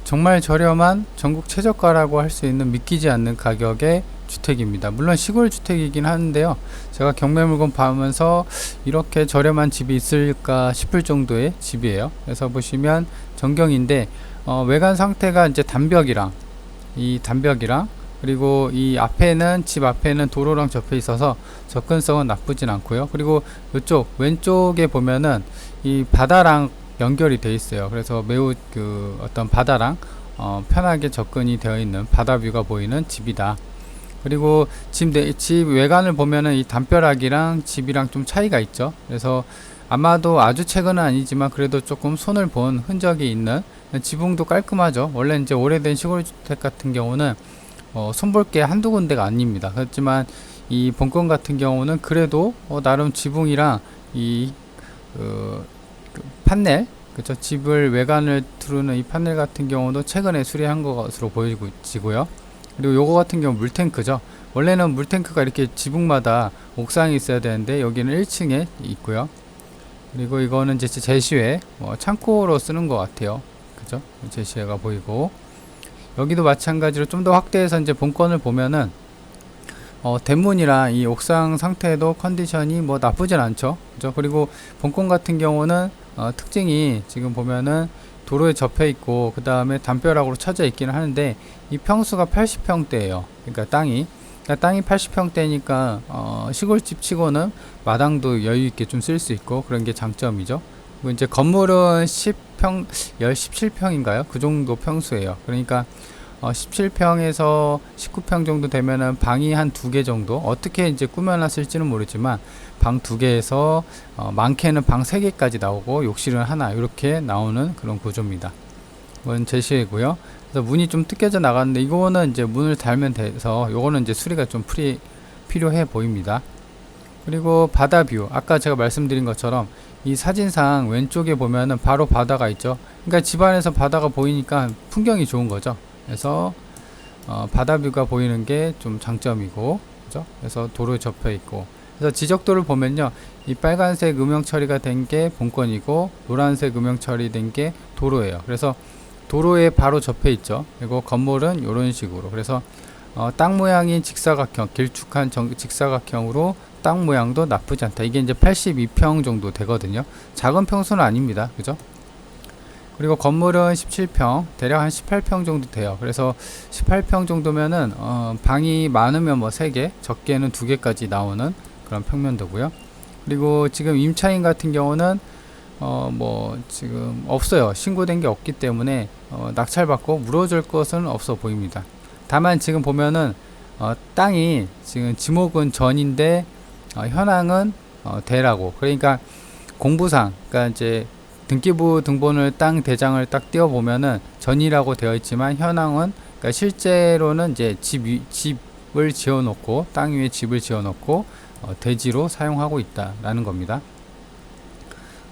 정말 저렴한 전국 최저가라고 할 수 있는 믿기지 않는 가격의 주택입니다. 물론 시골 주택이긴 하는데요. 제가 경매물건 봐면서 이렇게 저렴한 집이 있을까 싶을 정도의 집이에요. 그래서 보시면 전경인데 외관 상태가 이제 단벽이랑 그리고 이 앞에는 집 앞에는 도로랑 접해 있어서 접근성은 나쁘진 않고요. 그리고 이쪽 왼쪽에 보면은 이 바다랑 연결이 되어 있어요. 그래서 매우 그 어떤 바다랑 편하게 접근이 되어 있는 바다뷰가 보이는 집이다. 그리고 집 외관을 보면은 이 담벼락이랑 집이랑 좀 차이가 있죠. 그래서 아마도 아주 최근은 아니지만 그래도 조금 손을 본 흔적이 있는, 지붕도 깔끔하죠. 원래 이제 오래된 시골주택 같은 경우는 손볼 게 한두 군데가 아닙니다. 그렇지만 이 본건 같은 경우는 그래도 나름 지붕이랑 이 판넬, 그쵸, 집을 외관을 두르는 이 판넬 같은 경우도 최근에 수리한 것으로 보여지고요. 그리고 요거 같은 경우 물탱크죠. 원래는 물탱크가 이렇게 지붕마다 옥상에 있어야 되는데 여기는 1층에 있고요. 그리고 이거는 이제 제시회 창고로 쓰는 것 같아요. 그죠? 제시회가 보이고, 여기도 마찬가지로 좀 더 확대해서 이제 본건을 보면은 대문이랑 이 옥상 상태도 컨디션이 뭐 나쁘진 않죠. 그죠? 그리고 본건 같은 경우는 특징이 지금 보면은 도로에 접해 있고 그 다음에 담벼락으로 쳐져 있기는 하는데 이 평수가 80평대예요. 그러니까 땅이 80평대니까 시골집 치고는 마당도 여유 있게 좀 쓸 수 있고 그런 게 장점이죠. 그리고 이제 건물은 17평인가요? 그 정도 평수예요. 그러니까 17평에서 19평 정도 되면은 방이 한 2개 정도, 어떻게 이제 꾸며놨을지는 모르지만 방 2개에서 많게는 방 3개까지 나오고 욕실은 하나, 이렇게 나오는 그런 구조입니다. 이건 제시이고요. 그래서 문이 좀 뜯겨져 나갔는데 이거는 이제 문을 달면 돼서 요거는 이제 수리가 좀 필요해 보입니다. 그리고 바다 뷰, 아까 제가 말씀드린 것처럼 이 사진상 왼쪽에 보면은 바로 바다가 있죠. 그러니까 집안에서 바다가 보이니까 풍경이 좋은 거죠. 그래서 바다 뷰가 보이는 게 좀 장점이고, 그죠? 그래서 도로에 접해 있고, 그래서 지적도를 보면요, 이 빨간색 음영 처리가 된 게 본건이고 노란색 음영 처리된 게 도로예요. 그래서 도로에 바로 접해 있죠. 그리고 건물은 이런 식으로, 그래서 땅 모양이 직사각형, 길쭉한 직사각형으로 땅 모양도 나쁘지 않다. 이게 이제 82평 정도 되거든요. 작은 평수는 아닙니다. 그죠? 그리고 건물은 17평, 대략 한 18평 정도 돼요. 그래서 18평 정도면은 방이 많으면 뭐 3개, 적게는 2개까지 나오는 그런 평면도고요. 그리고 지금 임차인 같은 경우는 뭐 지금 없어요. 신고된 게 없기 때문에 낙찰받고 물어줄 것은 없어 보입니다. 다만 지금 보면은 땅이 지금 지목은 전인데 현황은 대라고. 그러니까 공부상, 그러니까 이제 등기부 등본을 땅 대장을 딱 띄워 보면은 전이라고 되어 있지만 현황은, 그러니까 실제로는 이제 집을 지어 놓고 땅 위에 집을 지어 놓고 대지로 사용하고 있다라는 겁니다.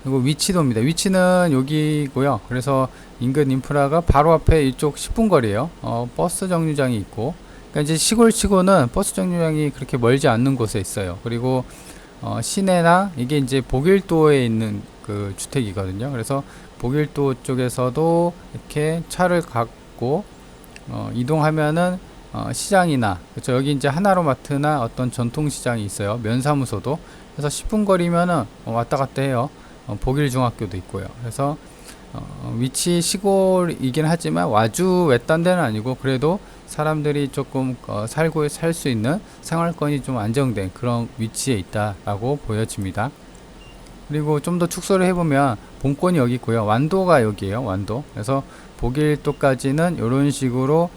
그리고 위치도입니다. 위치는 여기고요. 그래서 인근 인프라가 바로 앞에 이쪽 10분 거리에요. 버스 정류장이 있고, 그러니까 이제 시골치고는 버스 정류장이 그렇게 멀지 않는 곳에 있어요. 그리고 시내나 이게 이제 복일도에 있는 그 주택이거든요. 그래서 복일도 쪽에서도 이렇게 차를 갖고 이동하면은 시장이나, 그렇죠, 여기 이제 하나로마트나 어떤 전통시장이 있어요. 면사무소도. 그래서 10분 거리면은 왔다 갔다 해요. 복일중학교도 있고요. 그래서 위치 시골이긴 하지만 아주 외딴 데는 아니고 그래도 사람들이 조금 살고 살 수 있는 생활권이 좀 안정된 그런 위치에 있다라고 보여집니다. 그리고 좀 더 축소를 해보면 본권이 여기 있고요. 완도가 여기에요. 완도. 그래서 복일도까지는 이런 식으로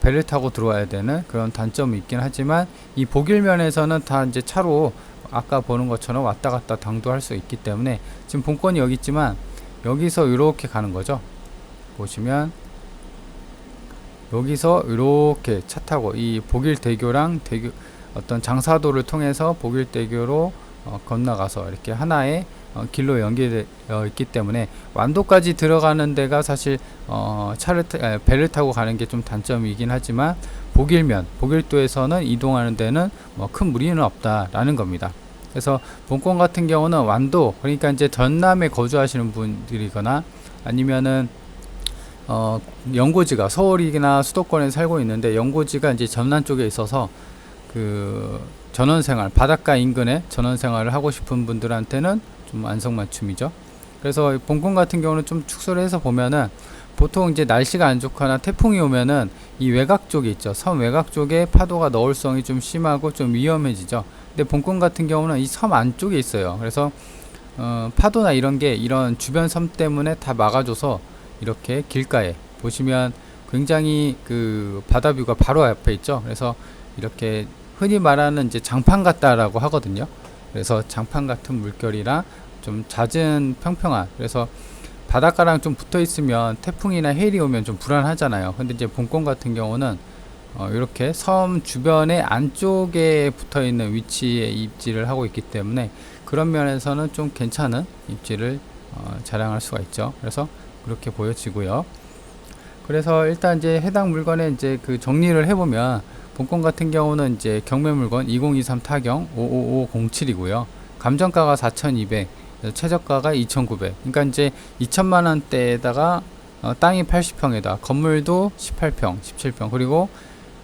배를 타고 들어와야 되는 그런 단점이 있긴 하지만 이 복일면에서는 다 이제 차로 아까 보는 것처럼 왔다 갔다 당도할 수 있기 때문에 지금 본권이 여기 있지만 여기서 이렇게 가는 거죠. 보시면 여기서 이렇게 차 타고 이 복일대교랑 어떤 장사도를 통해서 복일대교로 건너가서 이렇게 하나의 길로 연결되어 있기 때문에 완도까지 들어가는 데가 사실 배를 타고 가는 게 좀 단점이긴 하지만 복일도에서는 이동하는 데는 뭐 큰 무리는 없다라는 겁니다. 그래서 본권 같은 경우는 완도, 그러니까 이제 전남에 거주하시는 분들이거나 아니면은 어, 연고지가 서울이나 수도권에 살고 있는데 연고지가 이제 전남 쪽에 있어서 그 전원생활 바닷가 인근에 전원생활을 하고 싶은 분들한테는 좀 안성맞춤이죠. 그래서 본권 같은 경우는 좀 축소를 해서 보면은 보통 이제 날씨가 안 좋거나 태풍이 오면은 이 외곽 쪽에 있죠. 섬 외곽 쪽에 파도가 너울성이 좀 심하고 좀 위험해지죠. 근데 본권 같은 경우는 이 섬 안쪽에 있어요. 그래서 파도나 이런 게 이런 주변 섬 때문에 다 막아줘서 이렇게 길가에 보시면 굉장히 그 바다뷰가 바로 앞에 있죠. 그래서 이렇게 흔히 말하는 이제 장판 같다라고 하거든요. 그래서 장판 같은 물결이랑 좀 잦은 평평한, 그래서 바닷가랑 좀 붙어 있으면 태풍이나 해일이 오면 좀 불안하잖아요. 근데 이제 본권 같은 경우는 이렇게 섬 주변의 안쪽에 붙어 있는 위치에 입지를 하고 있기 때문에 그런 면에서는 좀 괜찮은 입지를 자랑할 수가 있죠. 그래서 그렇게 보여지고요. 그래서 일단 이제 해당 물건에 이제 그 정리를 해보면 본권 같은 경우는 이제 경매 물건 2023 타경 55507이고요. 감정가가 4,200, 최저가가 2,900. 그러니까 이제 2천만 원대에다가 땅이 80평에다 건물도 18평, 17평, 그리고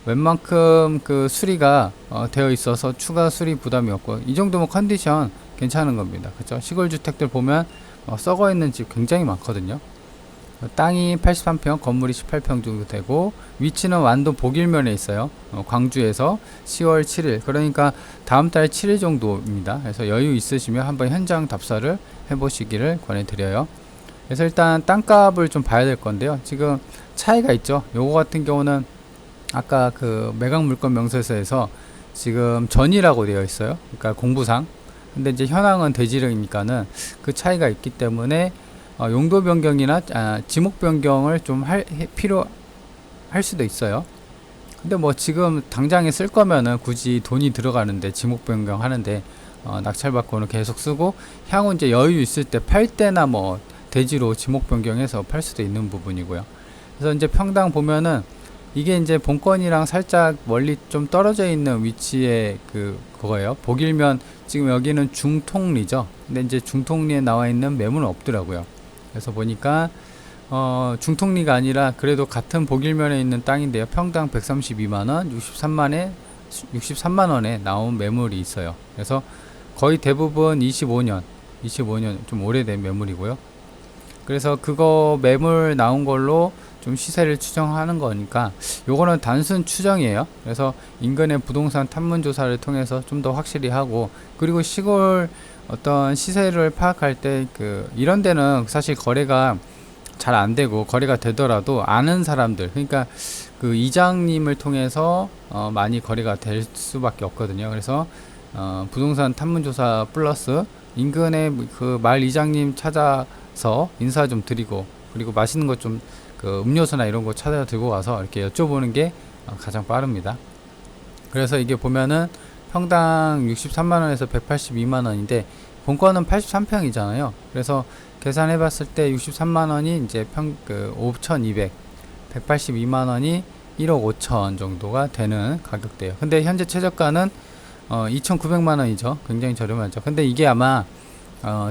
웬만큼 그 수리가 되어 있어서 추가 수리 부담이 없고, 이 정도면 컨디션 괜찮은 겁니다. 그렇죠? 시골 주택들 보면 썩어 있는 집 굉장히 많거든요. 땅이 83평, 건물이 18평 정도 되고, 위치는 완도 복일면에 있어요. 광주에서 10월 7일, 그러니까 다음 달 7일 정도입니다. 그래서 여유 있으시면 한번 현장 답사를 해보시기를 권해드려요. 그래서 일단 땅값을 좀 봐야 될 건데요. 지금 차이가 있죠. 요거 같은 경우는 아까 그 매각 물건 명세서에서 지금 전이라고 되어 있어요. 그러니까 공부상. 근데 이제 현황은 대지력이니까는 그 차이가 있기 때문에 용도 변경이나 지목 변경을 좀 필요할 수도 있어요. 근데 뭐 지금 당장에 쓸 거면은 굳이 돈이 들어가는데 지목 변경 하는데 낙찰받고는 계속 쓰고, 향후 이제 여유 있을 때 팔 때나 뭐 대지로 지목 변경해서 팔 수도 있는 부분이고요. 그래서 이제 평당 보면은 이게 이제 본권이랑 살짝 멀리 좀 떨어져 있는 위치에 그거예요. 복일면 지금 여기는 중통리죠. 근데 이제 중통리에 나와 있는 매물은 없더라고요. 그래서 보니까 중통리가 아니라 그래도 같은 복일면에 있는 땅인데요. 평당 132만원, 63만 원에 나온 매물이 있어요. 그래서 거의 대부분 25년 좀 오래된 매물이고요. 그래서 그거 매물 나온 걸로 좀 시세를 추정하는 거니까 요거는 단순 추정이에요. 그래서 인근의 부동산 탐문 조사를 통해서 좀 더 확실히 하고, 그리고 시골 어떤 시세를 파악할 때 이런 데는 사실 거래가 잘 안 되고, 거래가 되더라도 아는 사람들, 그러니까 그 이장님을 통해서 많이 거래가 될 수밖에 없거든요. 그래서 부동산 탐문 조사 플러스 인근의 그 마을 이장님 찾아서 인사 좀 드리고, 그리고 맛있는 것 좀 음료수나 이런 거 찾아 들고 가서 이렇게 여쭤보는 게 가장 빠릅니다. 그래서 이게 보면은 평당 63만원에서 182만원인데 본권은 83평이잖아요. 그래서 계산해 봤을 때 63만원이 이제 5,200, 182만원이 1억 5천 정도가 되는 가격대예요. 근데 현재 최저가는 2,900만원이죠. 굉장히 저렴하죠. 근데 이게 아마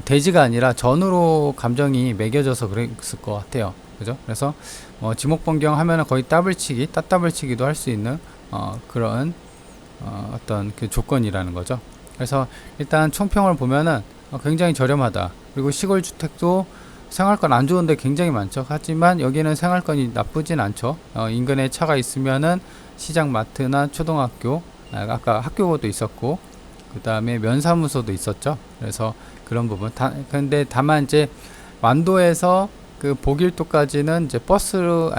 대지가 아니라 전으로 감정이 매겨져서 그랬을 것 같아요. 그죠? 그래서 지목 변경 하면은 거의 따더블치기도 할 수 있는 그런 어떤 그 조건이라는 거죠. 그래서 일단 총평을 보면은 굉장히 저렴하다. 그리고 시골 주택도 생활권 안 좋은데 굉장히 많죠. 하지만 여기는 생활권이 나쁘진 않죠. 인근에 차가 있으면은 시장, 마트나 초등학교, 아까 학교도 있었고, 그 다음에 면사무소도 있었죠. 그래서 그런 부분. 근데 다만 이제 완도에서 그 복일도까지는 이제 버스로,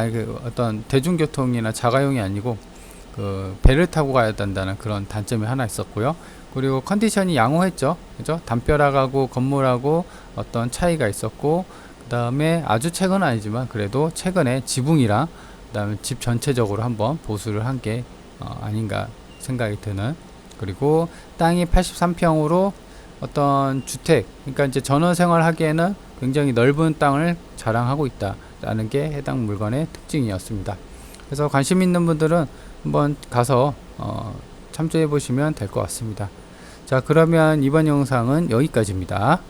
어떤 대중교통이나 자가용이 아니고 배를 타고 가야 된다는 그런 단점이 하나 있었고요. 그리고 컨디션이 양호했죠. 그죠? 담벼락하고 건물하고 어떤 차이가 있었고, 그 다음에 아주 최근은 아니지만 그래도 최근에 지붕이랑 그 다음에 집 전체적으로 한번 보수를 한 게 아닌가 생각이 드는, 그리고 땅이 83평으로 어떤 주택, 그러니까 이제 전원생활 하기에는 굉장히 넓은 땅을 자랑하고 있다라는 게 해당 물건의 특징이었습니다. 그래서 관심 있는 분들은 한번 가서 참조해 보시면 될 것 같습니다. 자, 그러면 이번 영상은 여기까지입니다.